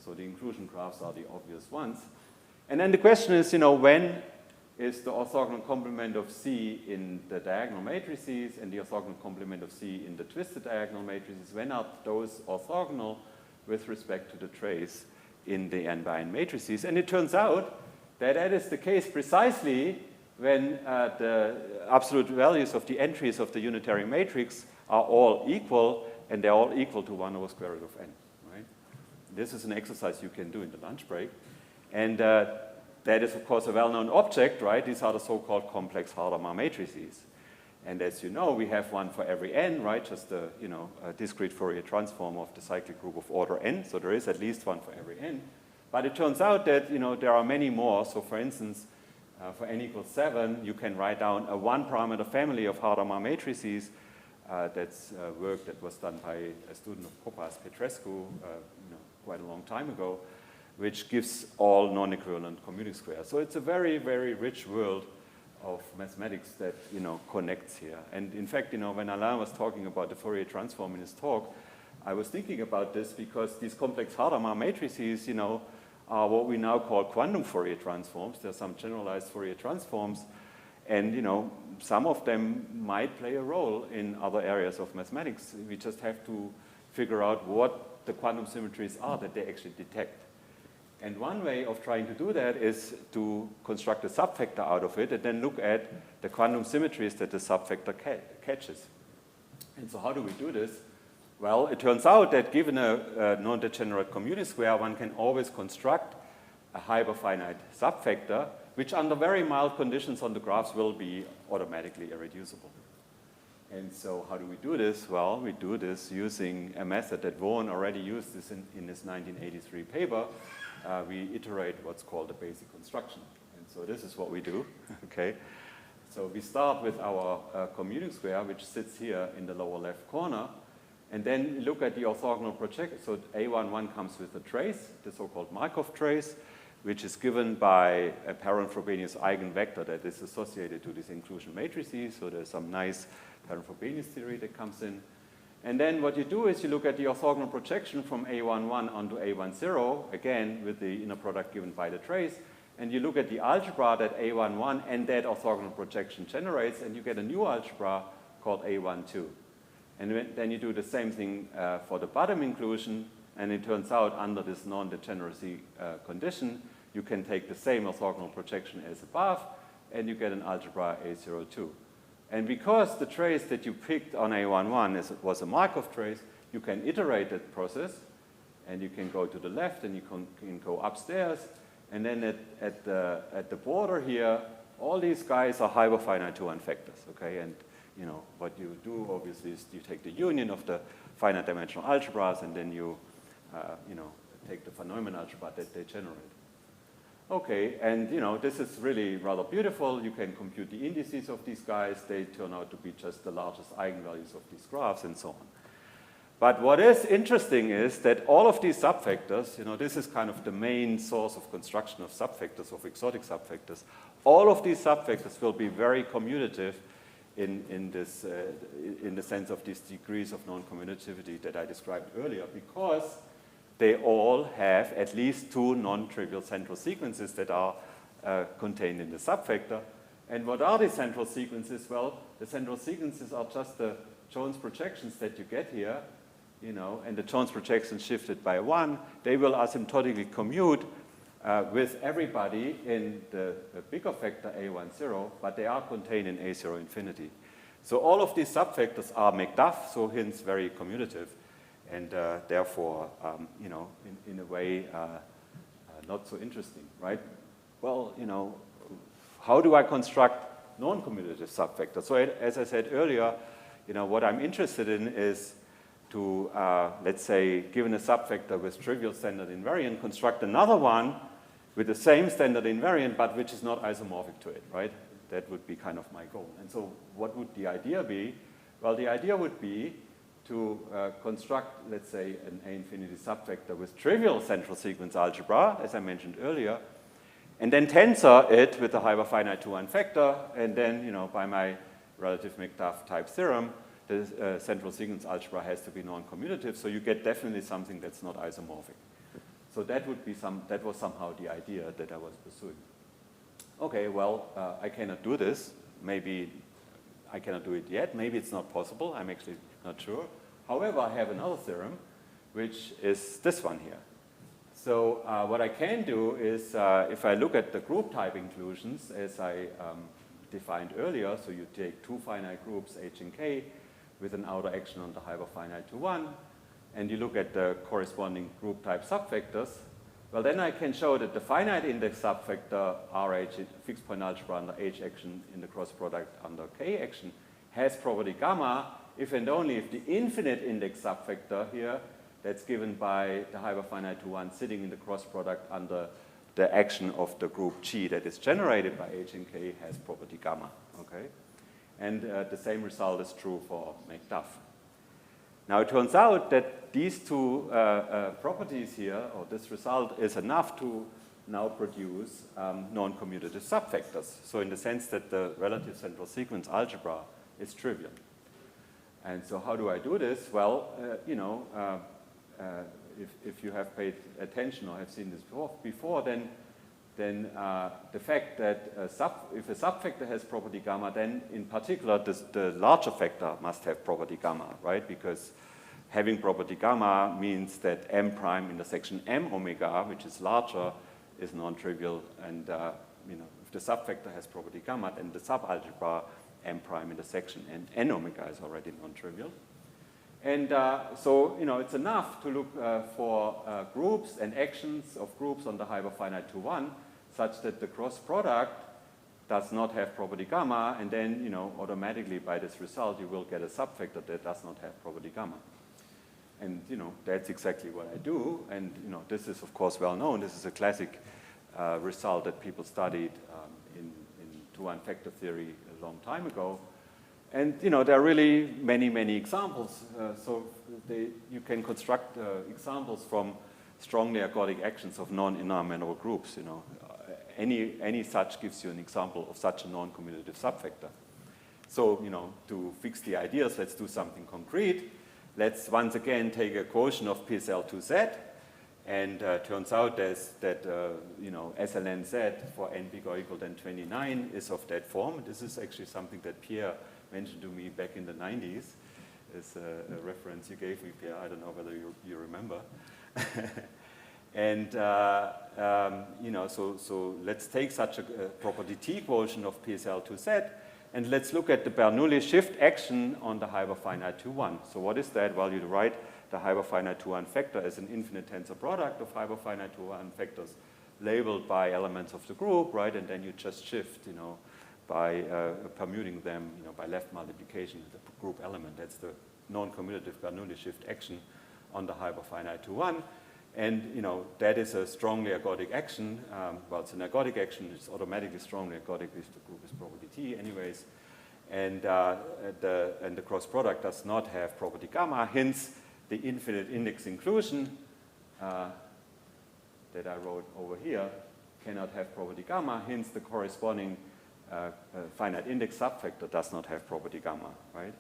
So the inclusion graphs are the obvious ones. And then the question is, when is the orthogonal complement of C in the diagonal matrices and the orthogonal complement of C in the twisted diagonal matrices? When are those orthogonal with respect to the trace in the n by n matrices? And it turns out that that is the case precisely when the absolute values of the entries of the unitary matrix are all equal, and they're all equal to 1 over square root of n, right? This is an exercise you can do in the lunch break. And that is, of course, a well-known object, right? These are the so-called complex Hardama matrices. And as you know, we have one for every n, right? Just a discrete Fourier transform of the cyclic group of order n. So there is at least one for every n. But it turns out that there are many more. So for instance, for n equals 7, you can write down a one-parameter family of Hardama matrices. That's work that was done by a student of Popas, Petrescu, quite a long time ago, which gives all non-equivalent commuting squares. So it's a very, very rich world of mathematics that connects here. And in fact, when Alain was talking about the Fourier transform in his talk, I was thinking about this because these complex Hardama matrices, are what we now call quantum Fourier transforms. There are some generalized Fourier transforms, and some of them might play a role in other areas of mathematics. We just have to figure out what the quantum symmetries are that they actually detect. And one way of trying to do that is to construct a subfactor out of it and then look at the quantum symmetries that the subfactor catches. And so how do we do this? Well, it turns out that given a non-degenerate commuting square, one can always construct a hyperfinite subfactor, which under very mild conditions on the graphs will be automatically irreducible. And so how do we do this? Well, we do this using a method that Vaughan already used this in his 1983 paper. We iterate what's called a basic construction. And so this is what we do, okay? So we start with our commuting square, which sits here in the lower left corner. And then we look at the orthogonal projection. So A11 comes with a trace, the so-called Markov trace, which is given by a Perron-Frobenius eigenvector that is associated to these inclusion matrices. So there's some nice Perron-Frobenius theory that comes in. And then what you do is you look at the orthogonal projection from A11 onto A10, again, with the inner product given by the trace. And you look at the algebra that A11 and that orthogonal projection generates, and you get a new algebra called A12. And then you do the same thing for the bottom inclusion, and it turns out under this non-degeneracy condition, you can take the same orthogonal projection as above, and you get an algebra A02. And because the trace that you picked on A11 was a Markov trace, you can iterate that process, and you can go to the left, and you can go upstairs, and then at the border here, all these guys are hyperfinite 2-1 factors, okay? And what you do, obviously, is you take the union of the finite dimensional algebras, and then you, take the von Neumann algebra that they generate. Okay, and this is really rather beautiful. You can compute the indices of these guys. They turn out to be just the largest eigenvalues of these graphs and so on. But what is interesting is that all of these subfactors, this is kind of the main source of construction of subfactors, of exotic subfactors. All of these subfactors will be very commutative in the sense of these degrees of non-commutativity that I described earlier, because they all have at least two non-trivial central sequences that are contained in the subfactor. And what are these central sequences? Well, the central sequences are just the Jones projections that you get here, and the Jones projections shifted by 1. They will asymptotically commute with everybody in the bigger factor A10, but they are contained in A0 infinity. So all of these subfactors are McDuff, so hence very commutative, and therefore, in a way, not so interesting, right? Well, how do I construct non-commutative subfactors? So as I said earlier, what I'm interested in is to, let's say, given a subfactor with trivial standard invariant, construct another one with the same standard invariant, but which is not isomorphic to it, right? That would be kind of my goal. And so what would the idea be? Well, the idea would be to construct, let's say, an A infinity subfactor with trivial central sequence algebra, as I mentioned earlier, and then tensor it with a hyperfinite 2-1 factor, and then, by my relative McDuff type theorem, the central sequence algebra has to be non-commutative, so you get definitely something that's not isomorphic. So that was somehow the idea that I was pursuing. Okay, well, I cannot do this. Maybe I cannot do it yet. Maybe it's not possible. I'm actually not sure. However, I have another theorem, which is this one here. So what I can do is, if I look at the group type inclusions, as I defined earlier. So you take two finite groups, H and K, with an outer action on the hyperfinite to 1, and you look at the corresponding group type subfactors, well, then I can show that the finite index subfactor RH, fixed point algebra under H action in the cross product under K action, has property gamma if and only if the infinite index subfactor here, that's given by the hyperfinite to 1 sitting in the cross product under the action of the group G that is generated by H and K, has property gamma. Okay? And the same result is true for McDuff. Now it turns out that these two properties here, or this result, is enough to now produce non-commutative subfactors. So in the sense that the relative central sequence algebra is trivial. And so how do I do this? Well, if you have paid attention or have seen this before, then the fact that if a subfactor has property gamma, then in particular the larger factor must have property gamma, right? Because having property gamma means that M prime intersection M omega, which is larger, is non-trivial. And if the subfactor has property gamma, then the subalgebra M prime intersection and N omega is already non-trivial. And so, it's enough to look for groups and actions of groups on the hyperfinite to 1 such that the cross product does not have property gamma, and then, automatically by this result you will get a subfactor that does not have property gamma. And, that's exactly what I do. And, this is, of course, well known. This is a classic result that people studied in two-one factor theory a long time ago. And there are really many, many examples. You can construct examples from strongly ergodic actions of non-enumerable groups. Any such gives you an example of such a non-commutative subfactor. So to fix the ideas, let's do something concrete. Let's once again take a quotient of PSL2Z, and turns out that SLN Z for n bigger or equal than 29 is of that form. This is actually something that Pierre mentioned to me back in the 90s. It's a reference you gave me, Pierre. I don't know whether you remember. And so let's take such a property T quotient of PSL2Z, and let's look at the Bernoulli shift action on the hyperfinite to 1. So what is that? Well, you write the hyperfinite to 1 factor as an infinite tensor product of hyperfinite to 1 factors labeled by elements of the group, right? And then you just shift, by permuting them, by left multiplication of the group element. That's the non-commutative Bernoulli shift action on the hyperfinite to 1. And, that is a strongly ergodic action. Well, it's an ergodic action. It's automatically strongly ergodic if the group is property T anyways. And the cross product does not have property gamma. Hence, the infinite index inclusion that I wrote over here cannot have property gamma. Hence, the corresponding finite index subfactor does not have property gamma, right?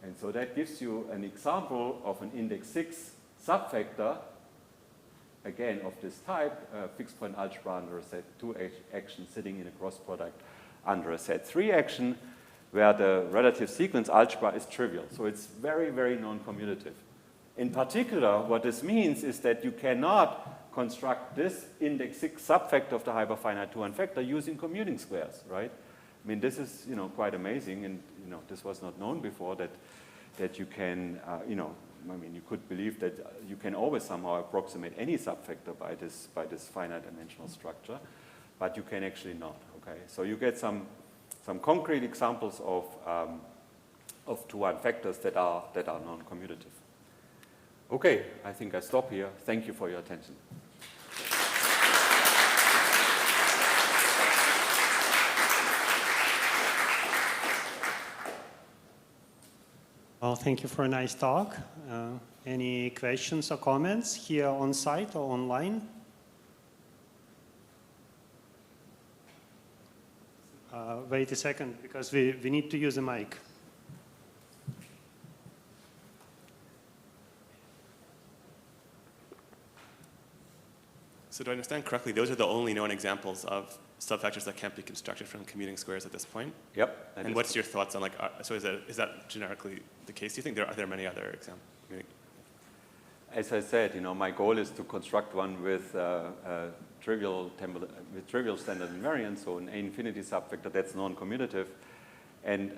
And so that gives you an example of an index 6 subfactor, again, of this type, fixed point algebra under a set 2 action sitting in a cross product under a set 3 action, where the relative sequence algebra is trivial. So it's very, very non-commutative. In particular, what this means is that you cannot construct this index 6 subfactor of the hyperfinite to 1 factor using commuting squares, right? I mean, this is, quite amazing, and, this was not known before, that you can, you could believe that you can always somehow approximate any subfactor by this finite dimensional structure, but you can actually not, okay? So you get some concrete examples of 2-1 factors that are non-commutative. Okay, I think I stop here. Thank you for your attention. Well, thank you for a nice talk. Any questions or comments here on site or online? Wait a second, because we need to use a mic. So do I understand correctly, those are the only known examples of subfactors that can't be constructed from commuting squares at this point? Yep. And what's your thoughts on, so is that generically the case? Do you think are there many other examples? As I said, my goal is to construct one with trivial standard invariant, so an A-infinity subfactor, that's non-commutative. And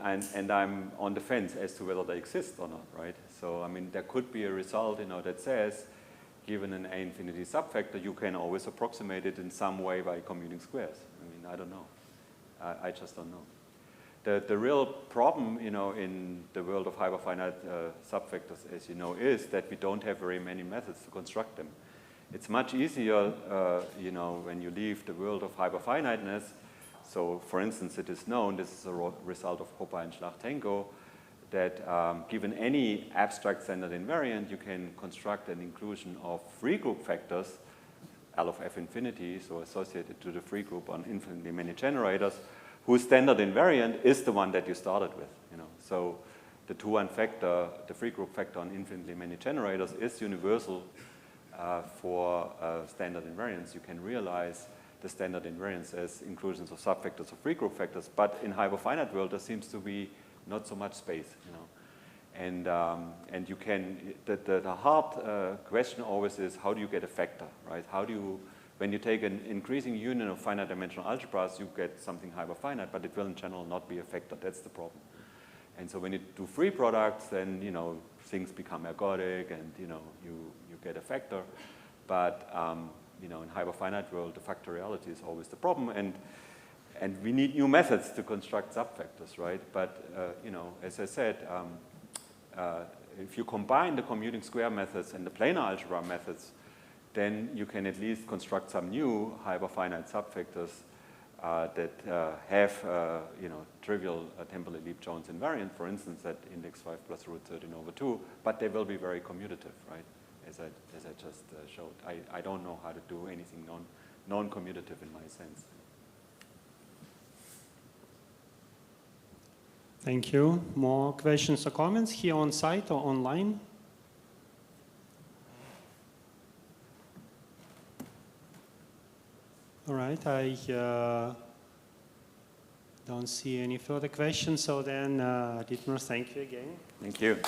I'm on the fence as to whether they exist or not, right? So, I mean, there could be a result, that says, given an A-infinity subfactor, you can always approximate it in some way by commuting squares. I mean, I don't know. I just don't know. The real problem, in the world of hyperfinite subfactors, as you know, is that we don't have very many methods to construct them. It's much easier, when you leave the world of hyperfiniteness. So, for instance, it is known, this is a result of Hopper and Schlachtenko, that given any abstract standard invariant, you can construct an inclusion of free group factors, L of f infinity, so associated to the free group on infinitely many generators, whose standard invariant is the one that you started with. So the 2-1 factor, the free group factor on infinitely many generators, is universal for standard invariants. You can realize the standard invariance as inclusions of subfactors of free group factors, but in hyperfinite world there seems to be not so much space, and you can, the hard question always is, how do you get a factor, right? How do you, when you take an increasing union of finite dimensional algebras, you get something hyperfinite, but it will in general not be a factor. That's the problem. And so when you do free products, then things become ergodic, and you get a factor, but in hyperfinite world, the factoriality is always the problem, and we need new methods to construct subfactors, right? But as I said, if you combine the commuting square methods and the planar algebra methods, then you can at least construct some new hyperfinite subfactors that have trivial temporally leap Jones invariant, for instance, at index 5 plus root 13/2, but they will be very commutative, right? As I just showed. I don't know how to do anything non-commutative in my sense. Thank you. More questions or comments here on site or online? All right, I don't see any further questions, so then, Dietmar, thank you again. Thank you.